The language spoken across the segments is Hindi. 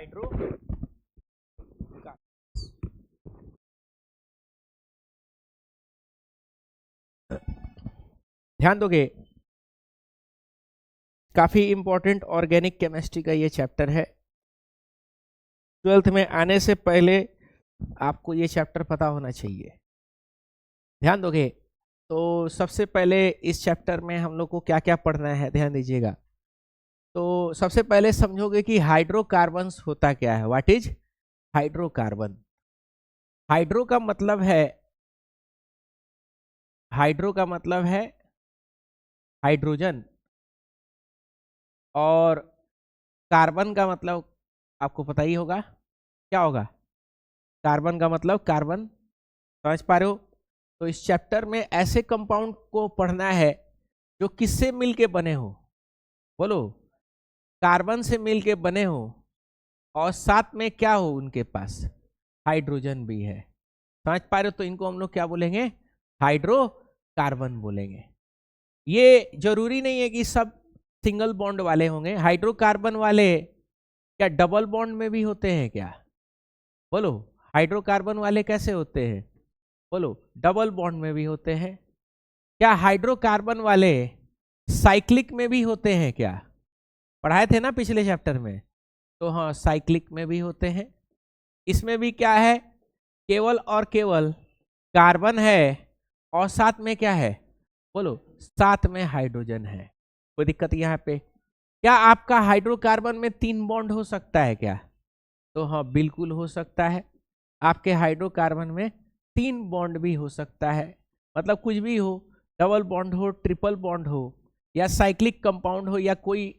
हाइड्रो ध्यान दोगे, काफी इंपॉर्टेंट ऑर्गेनिक केमिस्ट्री का ये चैप्टर है। 12th में आने से पहले आपको ये चैप्टर पता होना चाहिए। ध्यान दोगे तो सबसे पहले इस चैप्टर में हम लोग को क्या क्या पढ़ना है, ध्यान दीजिएगा। तो सबसे पहले समझोगे कि हाइड्रोकार्बन्स होता क्या है। What is hydrocarbon? हाइड्रो का मतलब है हाइड्रोजन, और कार्बन का मतलब आपको पता ही होगा, क्या होगा? कार्बन का मतलब कार्बन। समझ पा रहे हो? तो इस चैप्टर में ऐसे कंपाउंड को पढ़ना है जो किससे मिलके बने हो, बोलो, कार्बन से मिलके बने हो, और साथ में क्या हो उनके पास, हाइड्रोजन भी है। समझ पा रहे हो? तो इनको हम लोग क्या बोलेंगे? हाइड्रोकार्बन बोलेंगे। ये जरूरी नहीं है कि सब सिंगल बॉन्ड वाले होंगे। हाइड्रोकार्बन वाले क्या डबल बॉन्ड में भी होते हैं क्या? बोलो, हाइड्रोकार्बन वाले कैसे होते हैं? बोलो, डबल बॉन्ड में भी होते हैं। क्या हाइड्रोकार्बन वाले साइक्लिक में भी होते हैं क्या? पढ़ाए थे ना पिछले चैप्टर में। तो हाँ, साइक्लिक में भी होते हैं। इसमें भी क्या है, केवल और केवल कार्बन है और साथ में क्या है, बोलो, साथ में हाइड्रोजन है। कोई दिक्कत यहाँ पे? क्या आपका हाइड्रोकार्बन में 3 बॉन्ड हो सकता है क्या? तो हाँ, बिल्कुल हो सकता है। आपके हाइड्रोकार्बन में 3 बॉन्ड भी हो सकता है। मतलब कुछ भी हो, डबल बॉन्ड हो, ट्रिपल बॉन्ड हो, या साइक्लिक कंपाउंड हो, या कोई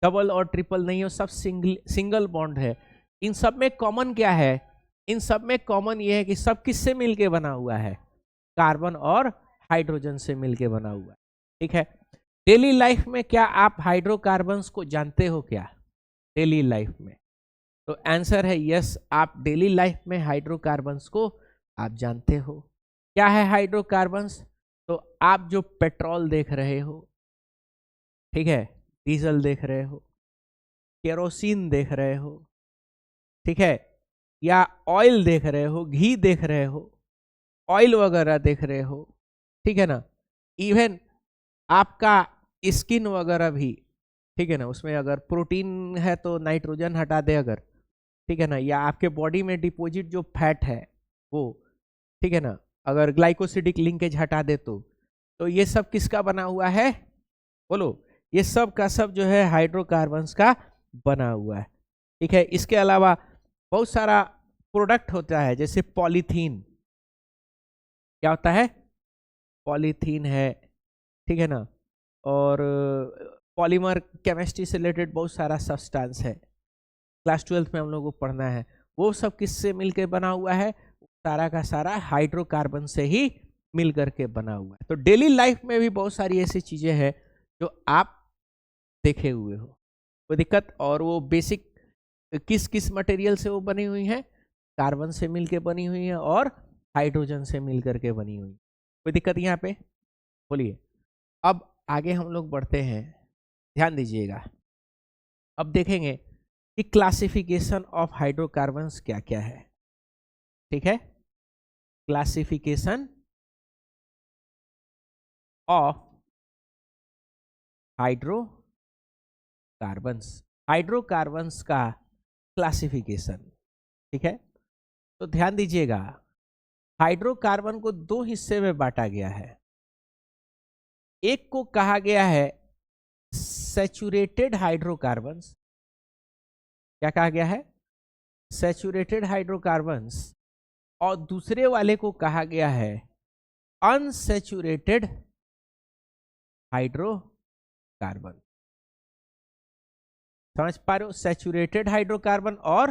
डबल और ट्रिपल नहीं हो, सब सिंगल बॉन्ड है। इन सब में कॉमन क्या है? इन सब में कॉमन ये है कि सब किससे मिलके बना हुआ है? कार्बन और हाइड्रोजन से मिलके बना हुआ है। ठीक है। डेली लाइफ में क्या आप हाइड्रोकार्बन्स को जानते हो क्या? डेली लाइफ में तो आंसर है यस, आप डेली लाइफ में हाइड्रोकार्बन्स को आप जानते हो। क्या है हाइड्रोकार्बन्स? तो आप जो पेट्रोल देख रहे हो, ठीक है, डीजल देख रहे हो, केरोसिन देख रहे हो, ठीक है, या ऑयल देख रहे हो, घी देख रहे हो, ऑयल वगैरह देख रहे हो, ठीक है ना, इवन आपका स्किन वगैरह भी, ठीक है ना, उसमें अगर प्रोटीन है तो नाइट्रोजन हटा दे अगर, ठीक है ना, या आपके बॉडी में डिपॉजिट जो फैट है वो, ठीक है ना, अगर ग्लाइकोसिडिक लिंकेज हटा दे तो ये सब किसका बना हुआ है? बोलो, ये सब का सब जो है हाइड्रोकार्बन्स का बना हुआ है। ठीक है। इसके अलावा बहुत सारा प्रोडक्ट होता है, जैसे पॉलीथीन। क्या होता है? पॉलीथीन है, ठीक है ना, और पॉलीमर केमिस्ट्री से रिलेटेड बहुत सारा सब्सटेंस है, क्लास 12th में हम लोग को पढ़ना है। वो सब किससे मिलकर बना हुआ है? सारा का सारा हाइड्रोकार्बन से ही मिल करके बना हुआ है। तो डेली लाइफ में भी बहुत सारी ऐसी चीजें हैं जो आप देखे हुए हो, कोई दिक्कत? और वो बेसिक किस किस मटेरियल से वो बनी हुई है? कार्बन से मिलकर बनी हुई है और हाइड्रोजन से मिल करके बनी हुई। कोई दिक्कत यहाँ पे? बोलिए। अब आगे हम लोग बढ़ते हैं, ध्यान दीजिएगा। अब देखेंगे कि क्लासिफिकेशन ऑफ हाइड्रोकार्बन्स क्या क्या है। ठीक है, क्लासिफिकेशन ऑफ हाइड्रोकार्बन्स, हाइड्रोकार्बन्स का क्लासिफिकेशन। ठीक है, तो ध्यान दीजिएगा, हाइड्रोकार्बन को 2 हिस्से में बांटा गया है। एक को कहा गया है सैचुरेटेड हाइड्रोकार्बन्स। क्या कहा गया है? Saturated hydrocarbons. और दूसरे वाले को कहा गया है अनसैचुरेटेड हाइड्रोकार्बन। समझ पा रहे हो? सैचुरेटेड हाइड्रोकार्बन और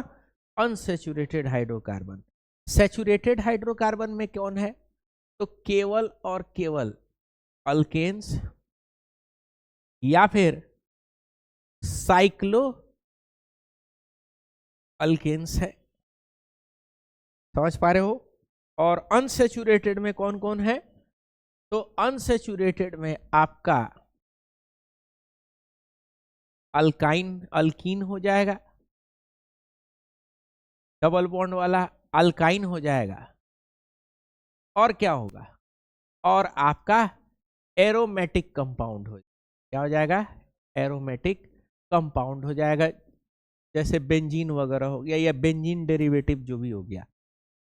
अनसैचुरेटेड हाइड्रोकार्बन। सैचुरेटेड हाइड्रोकार्बन में कौन है? तो केवल और केवल अल्केन्स या फिर साइक्लो अल्केन्स है। समझ पा रहे हो? और अनसैचुरेटेड में कौन कौन है? तो अनसैचुरेटेड में आपका अल्काइन, अल्कीन हो जाएगा, डबल बॉन्ड वाला अल्काइन हो जाएगा। और क्या होगा, और आपका एरोमेटिक कंपाउंड हो, क्या हो जाएगा, एरोमेटिक कंपाउंड हो जाएगा, जैसे बेंजीन वगैरह हो गया या बेंजीन डेरिवेटिव जो भी हो गया।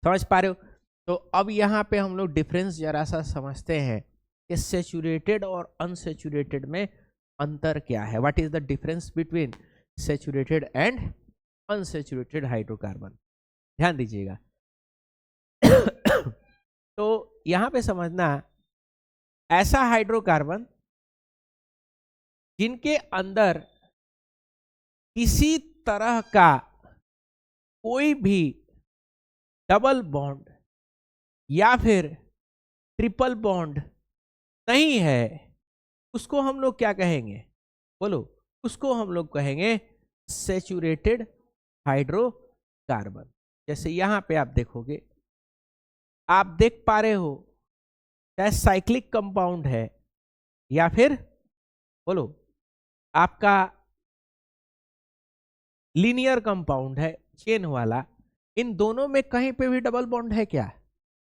समझ पा रहे हो? तो अब यहाँ पे हम लोग डिफरेंस जरा सा समझते हैं कि सैचुरेटेड और अनसैचुरेटेड में अंतर क्या है। What is the difference between saturated and unsaturated hydrocarbon. ध्यान दीजिएगा। तो यहां पे समझना, ऐसा हाइड्रोकार्बन जिनके अंदर किसी तरह का कोई भी डबल बॉन्ड या फिर ट्रिपल बॉन्ड नहीं है, उसको हम लोग क्या कहेंगे, बोलो, उसको हम लोग कहेंगे सैचुरेटेड हाइड्रोकार्बन। जैसे यहां पे आप देखोगे, आप देख पा रहे हो, चाहे साइक्लिक कंपाउंड है या फिर बोलो आपका लीनियर कंपाउंड है, चेन वाला, इन दोनों में कहीं पे भी डबल बॉन्ड है क्या,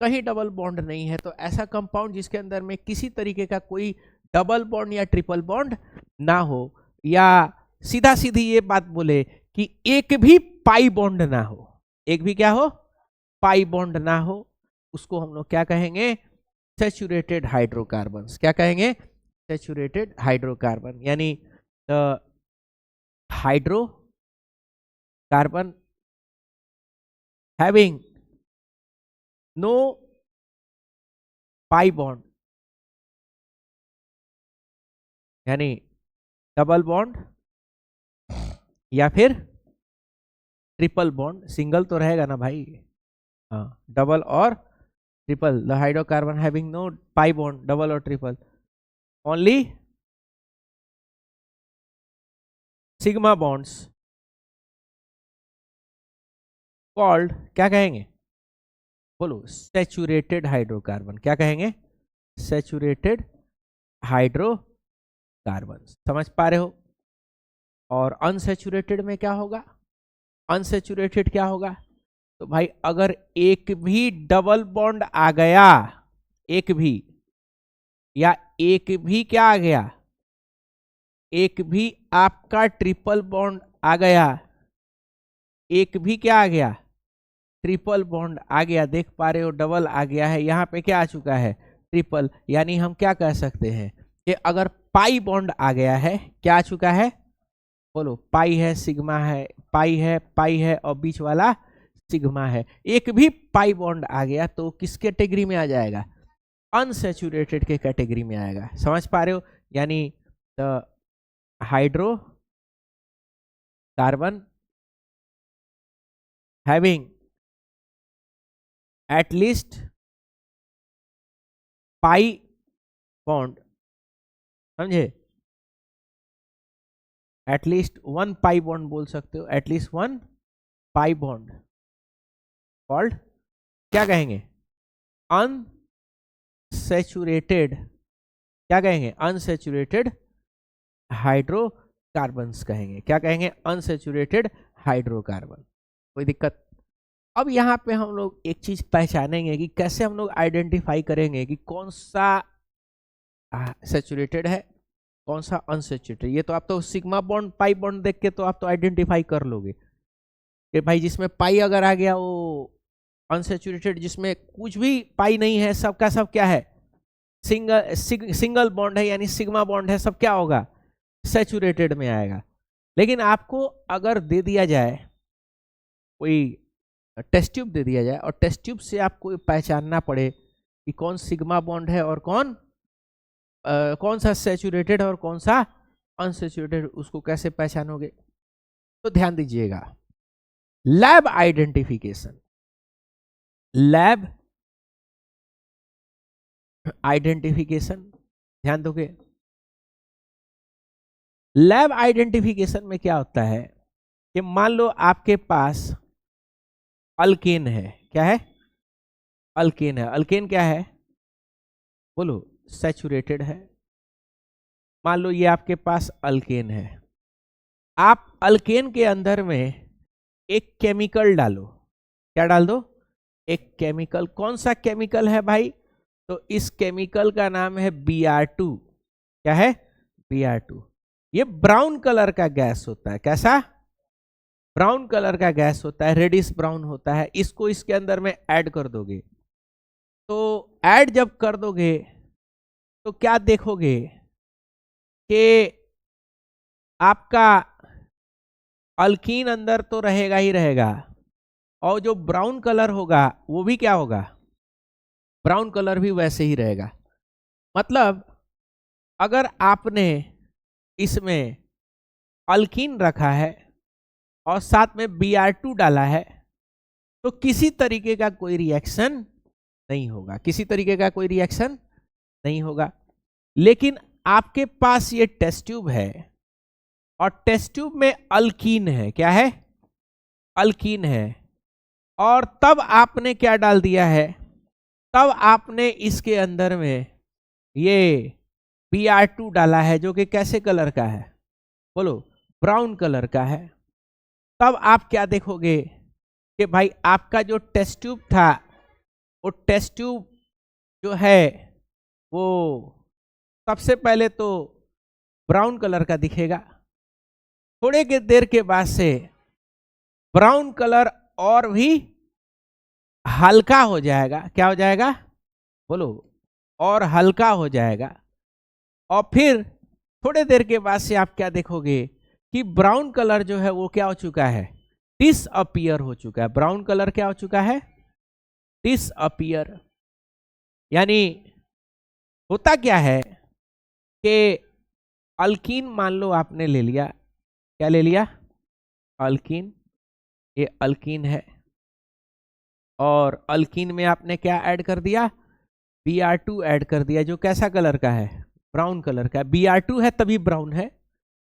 कहीं डबल बॉन्ड नहीं है। तो ऐसा कंपाउंड जिसके अंदर में किसी तरीके का कोई डबल बॉन्ड या ट्रिपल बॉन्ड ना हो, या सीधा सीधी ये बात बोले कि एक भी पाई बॉन्ड ना हो, एक भी क्या हो, पाई बॉन्ड ना हो, उसको हम लोग क्या कहेंगे, सैचुरेटेड हाइड्रोकार्बन्स। क्या कहेंगे, सैचुरेटेड हाइड्रोकार्बन। यानी hydrocarbon having no pi bond, यानी डबल बॉन्ड या फिर ट्रिपल बॉन्ड, सिंगल तो रहेगा ना भाई, हाँ, डबल और triple. The hydrocarbon having no pi bond, double और triple, only sigma bonds called, क्या कहेंगे, बोलो, सैचुरेटेड हाइड्रोकार्बन। क्या कहेंगे, सैचुरेटेड हाइड्रोकार्बन। समझ पा रहे हो? और अनसैचुरेटेड में क्या होगा, अनसैचुरेटेड क्या होगा, तो भाई अगर एक भी डबल बॉन्ड आ गया, एक भी, या एक भी क्या आ गया, एक भी आपका ट्रिपल बॉन्ड आ गया, एक भी क्या आ गया, ट्रिपल बॉन्ड आ गया, देख पा रहे हो डबल आ गया है, यहां पे क्या आ चुका है, ट्रिपल। यानी हम क्या कह सकते हैं कि अगर पाई बॉन्ड आ गया है, क्या आ चुका है, बोलो, पाई है, सिग्मा है, पाई है, पाई है, और बीच वाला सिग्मा है, एक भी पाई बॉन्ड आ गया तो किस कैटेगरी में आ जाएगा, अनसैचुरेटेड के कैटेगरी में आएगा। समझ पा रहे हो? यानी the hydro carbon having at least pi bond, समझे, एटलीस्ट वन पाई बॉन्ड बोल सकते हो, at least one pi bond called, क्या कहेंगे, अनसैचुरेटेड, क्या कहेंगे, अनसैचुरेटेड हाइड्रोकार्बन्स कहेंगे। क्या कहेंगे, अनसैचुरेटेड हाइड्रोकार्बन। कोई दिक्कत? अब यहाँ पे हम लोग एक चीज पहचानेंगे कि कैसे हम लोग आइडेंटिफाई करेंगे कि कौन सा सैचुरेटेड है, कौन सा अनसैचुरेटेड। ये तो आप तो सिग्मा बॉन्ड पाई बॉन्ड देख के तो आप तो आइडेंटिफाई कर लोगे कि भाई जिसमें पाई अगर आ गया वो अनसैचुरेटेड, जिसमें कुछ भी पाई नहीं है, सबका सब क्या है, सिंगल बॉन्ड है, यानी सिग्मा बॉन्ड है, सब क्या होगा, सैचुरेटेड में आएगा। लेकिन आपको अगर दे दिया जाए कोई टेस्ट ट्यूब दे दिया जाए और टेस्ट ट्यूब से आपको पहचानना पड़े कि कौन सिग्मा बॉन्ड है और कौन सा सैचुरेटेड है और कौन सा अनसैचुरेटेड, उसको कैसे पहचानोगे? तो ध्यान दीजिएगा, लैब आइडेंटिफिकेशन, लैब आइडेंटिफिकेशन, ध्यान दोगे। लैब आइडेंटिफिकेशन में क्या होता है कि मान लो आपके पास अल्केन है, क्या है, अल्केन है, अल्केन क्या है, बोलो, सैचुरेटेड है। मान लो ये आपके पास अल्केन है, आप अल्केन के अंदर में एक केमिकल डालो। क्या डाल दो? एक केमिकल। कौन सा केमिकल है भाई? तो इस केमिकल का नाम है Br2। क्या है? Br2। ये ब्राउन कलर का गैस होता है। कैसा? ब्राउन कलर का गैस होता है, रेडिश ब्राउन होता है। इसको इसके अंदर में ऐड कर दोगे, तो ऐड जब कर दोगे तो क्या देखोगे कि आपका अल्कीन अंदर तो रहेगा ही रहेगा, और जो ब्राउन कलर होगा वो भी क्या होगा? ब्राउन कलर भी वैसे ही रहेगा। मतलब अगर आपने इसमें अल्कीन रखा है और साथ में Br2 डाला है, तो किसी तरीके का कोई रिएक्शन नहीं होगा, किसी तरीके का कोई रिएक्शन नहीं होगा। लेकिन आपके पास ये टेस्ट ट्यूब है और टेस्ट ट्यूब में अल्कीन है। क्या है? अल्कीन है। और तब आपने क्या डाल दिया है? तब आपने इसके अंदर में ये Br2 डाला है, जो कि कैसे कलर का है? बोलो, ब्राउन कलर का है। तब आप क्या देखोगे कि भाई आपका जो टेस्ट ट्यूब था, वो टेस्ट ट्यूब जो है वो सबसे पहले तो ब्राउन कलर का दिखेगा। थोड़े के देर के बाद से ब्राउन कलर और भी हल्का हो जाएगा। क्या हो जाएगा? बोलो, और हल्का हो जाएगा। और फिर थोड़े देर के बाद से आप क्या देखोगे कि ब्राउन कलर जो है वो क्या हो चुका है? डिसअपियर हो चुका है। ब्राउन कलर क्या हो चुका है? डिसअपियर। यानी होता क्या है कि अल्कीन मान लो आपने ले लिया। क्या ले लिया? अल्कीन। ये अल्कीन है और अल्कीन में आपने क्या ऐड कर दिया? Br2 ऐड कर दिया, जो कैसा कलर का है? ब्राउन कलर का। Br2 है तभी ब्राउन है।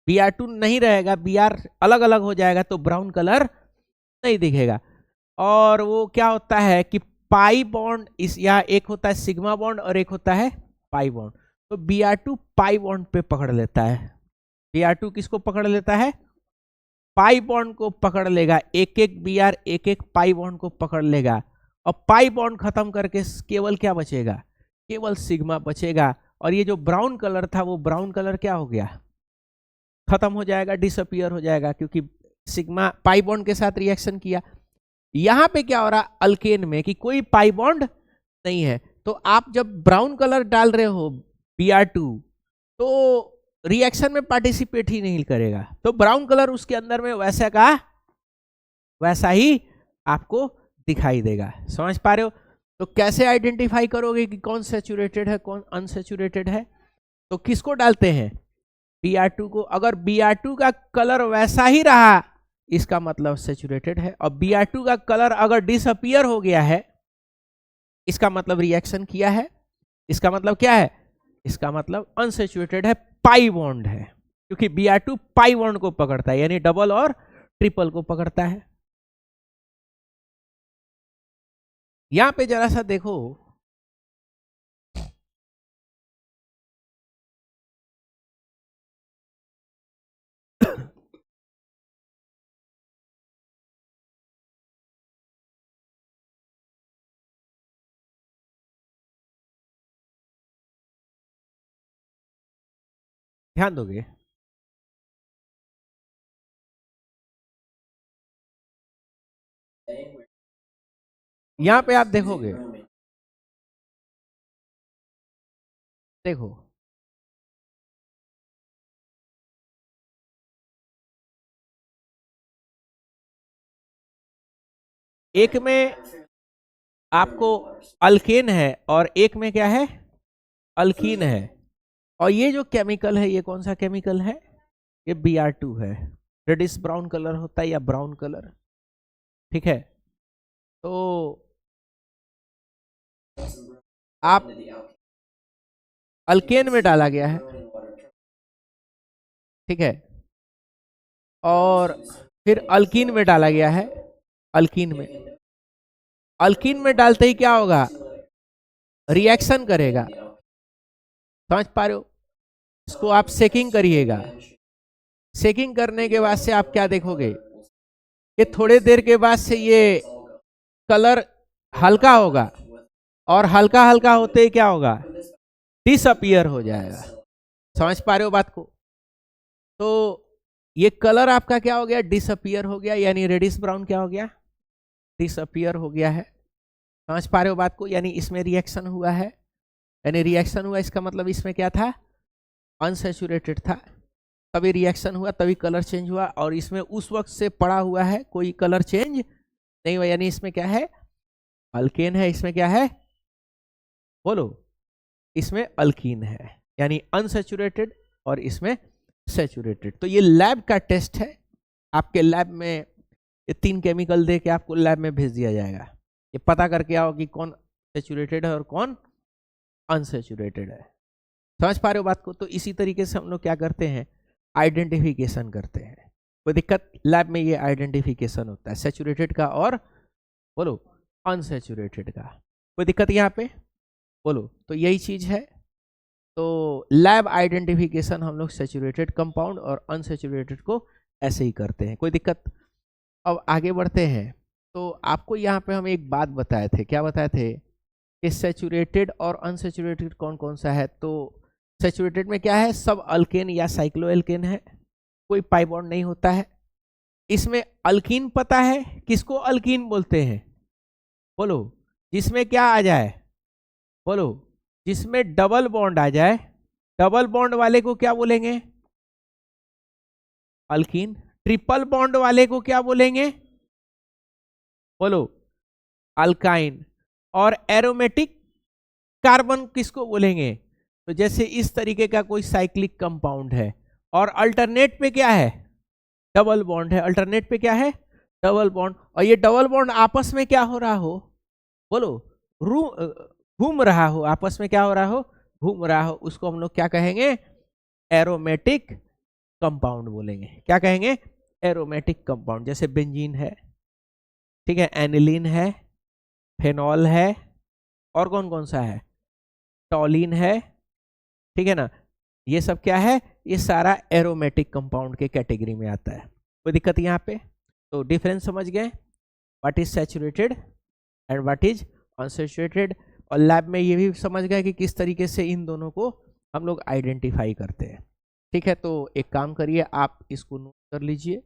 Br2 नहीं रहेगा, Br अलग अलग हो जाएगा तो ब्राउन कलर नहीं दिखेगा। और वो क्या होता है कि पाई बॉन्ड, इस यहाँ एक होता है सिग्मा बॉन्ड और एक होता है पाई बॉन्ड। तो Br2 पाई बॉन्ड पे पकड़ लेता है। Br2 किसको पकड़ लेता है? पाई बॉन्ड को पकड़ लेगा। एक एक Br एक एक पाई बॉन्ड को पकड़ लेगा, और पाई बॉन्ड खत्म करके केवल क्या बचेगा? केवल सिग्मा बचेगा। और ये जो ब्राउन कलर था वो ब्राउन कलर क्या हो गया? खत्म हो जाएगा, डिसअपियर हो जाएगा, क्योंकि सिग्मा पाई बॉन्ड के साथ रिएक्शन किया। यहां पे क्या हो रहा? अल्केन में कि कोई पाई बॉन्ड नहीं है, तो आप जब ब्राउन कलर डाल रहे हो Br2, तो रिएक्शन में पार्टिसिपेट ही नहीं करेगा। तो ब्राउन कलर उसके अंदर में वैसा का वैसा ही आपको दिखाई देगा। समझ पा रहे हो? तो कैसे आइडेंटिफाई करोगे कि कौन सैचुरेटेड है कौन अनसैचुरेटेड है? तो किसको डालते हैं? Br2 को। अगर Br2 का कलर वैसा ही रहा, इसका मतलब सैचुरेटेड है। और Br2 का कलर अगर डिसअपियर हो गया है, इसका मतलब रिएक्शन किया है। इसका मतलब क्या है? इसका मतलब अनसैचुरेटेड है, पाई बॉन्ड है, क्योंकि Br2 पाई बॉन्ड को पकड़ता है, यानी डबल और ट्रिपल को पकड़ता है। यहां पे जरा सा देखो, ध्यान दोगे? यहां पे आप देखोगे, देखो एक में आपको अल्केन है और एक में क्या है? अल्कीन है। और ये जो केमिकल है, ये कौन सा केमिकल है? ये Br2 है। रेडिश ब्राउन कलर होता है या ब्राउन कलर, ठीक है? तो आप अल्केन में डाला गया है, ठीक है, और फिर अल्कीन में डाला गया है। अल्कीन में, अल्कीन में डालते ही क्या होगा? रिएक्शन करेगा। समझ पा रहे हो? इसको आप सेकिंग करिएगा। सेकिंग करने के बाद से आप क्या देखोगे कि थोड़े देर के बाद से ये कलर हल्का होगा और हल्का हल्का होते ही क्या होगा, डिसअपियर हो जाएगा। समझ पा रहे हो बात को? तो ये कलर आपका क्या हो गया, डिसअपियर हो गया, यानी रेडिश ब्राउन क्या हो गया, डिसअपियर हो गया है। समझ पा रहे हो बात को? यानी इसमें रिएक्शन हुआ है, यानी रिएक्शन हुआ, इसका मतलब इसमें क्या था, अनसैचुरेटेड था, तभी रिएक्शन हुआ, तभी कलर चेंज हुआ, और इसमें उस वक्त से पड़ा हुआ है, कोई कलर चेंज नहीं हुआ, यानी इसमें क्या है, अल्केन है। इसमें क्या है, बोलो, इसमें अल्कीन है, यानी अनसैचुरेटेड और इसमें सैचुरेटेड। तो ये लैब का टेस्ट है, आपके लैब में ये 3 केमिकल दे के आपको लैब में भेज दिया जाएगा, ये पता करके आओ कि कौन सैचुरेटेड है और कौन अनसैचुरेटेड है। समझ पा रहे हो बात को? तो इसी तरीके से हम लोग क्या करते हैं, आइडेंटिफिकेशन करते हैं। कोई दिक्कत, लैब में ये आइडेंटिफिकेशन होता है सैचुरेटेड का और बोलो अनसैचुरेटेड का। कोई दिक्कत यहाँ पे, बोलो? तो यही चीज है। तो लैब आइडेंटिफिकेशन हम लोग सैचुरेटेड कंपाउंड और अनसैचुरेटेड को ऐसे ही करते हैं। कोई दिक्कत? अब आगे बढ़ते हैं। तो आपको यहाँ पे हम एक बात बताए थे, क्या बताए थे कि सैचुरेटेड और अनसैचुरेटेड कौन कौन सा है। तो सैचुरेटेड में क्या है, सब अल्केन या साइक्लोएल्केन है, कोई पाई बॉन्ड नहीं होता है। इसमें अल्कीन पता है, किसको अल्कीन बोलते हैं, बोलो? जिसमें क्या आ जाए, बोलो? जिसमें डबल बॉन्ड आ जाए, डबल बॉन्ड वाले को क्या बोलेंगे, अल्कीन। ट्रिपल बॉन्ड वाले को क्या बोलेंगे, बोलो? अल्काइन। और एरोमेटिक कार्बन किसको बोलेंगे? तो जैसे इस तरीके का कोई साइक्लिक कंपाउंड है और अल्टरनेट पे क्या है, डबल बॉन्ड है, अल्टरनेट पे क्या है, डबल बॉन्ड, और ये डबल बॉन्ड आपस में क्या हो रहा हो, बोलो? घूम रहा हो, आपस में क्या हो रहा हो, घूम रहा हो, उसको हम लोग क्या कहेंगे, एरोमेटिक कंपाउंड बोलेंगे। क्या कहेंगे, एरोमेटिक कंपाउंड। जैसे बेंजीन है, ठीक है, एनिलीन है, फेनॉल है, और कौन कौन सा है, टॉलिन है, ठीक है ना। ये सब क्या है, ये सारा एरोमेटिक कंपाउंड के कैटेगरी में आता है। कोई दिक्कत यहाँ पे? तो डिफरेंस समझ गए, what is saturated and what is unsaturated. और लैब में ये भी समझ गए कि किस तरीके से इन दोनों को हम लोग आइडेंटिफाई करते हैं। ठीक है, तो एक काम करिए, आप इसको नोट कर लीजिए।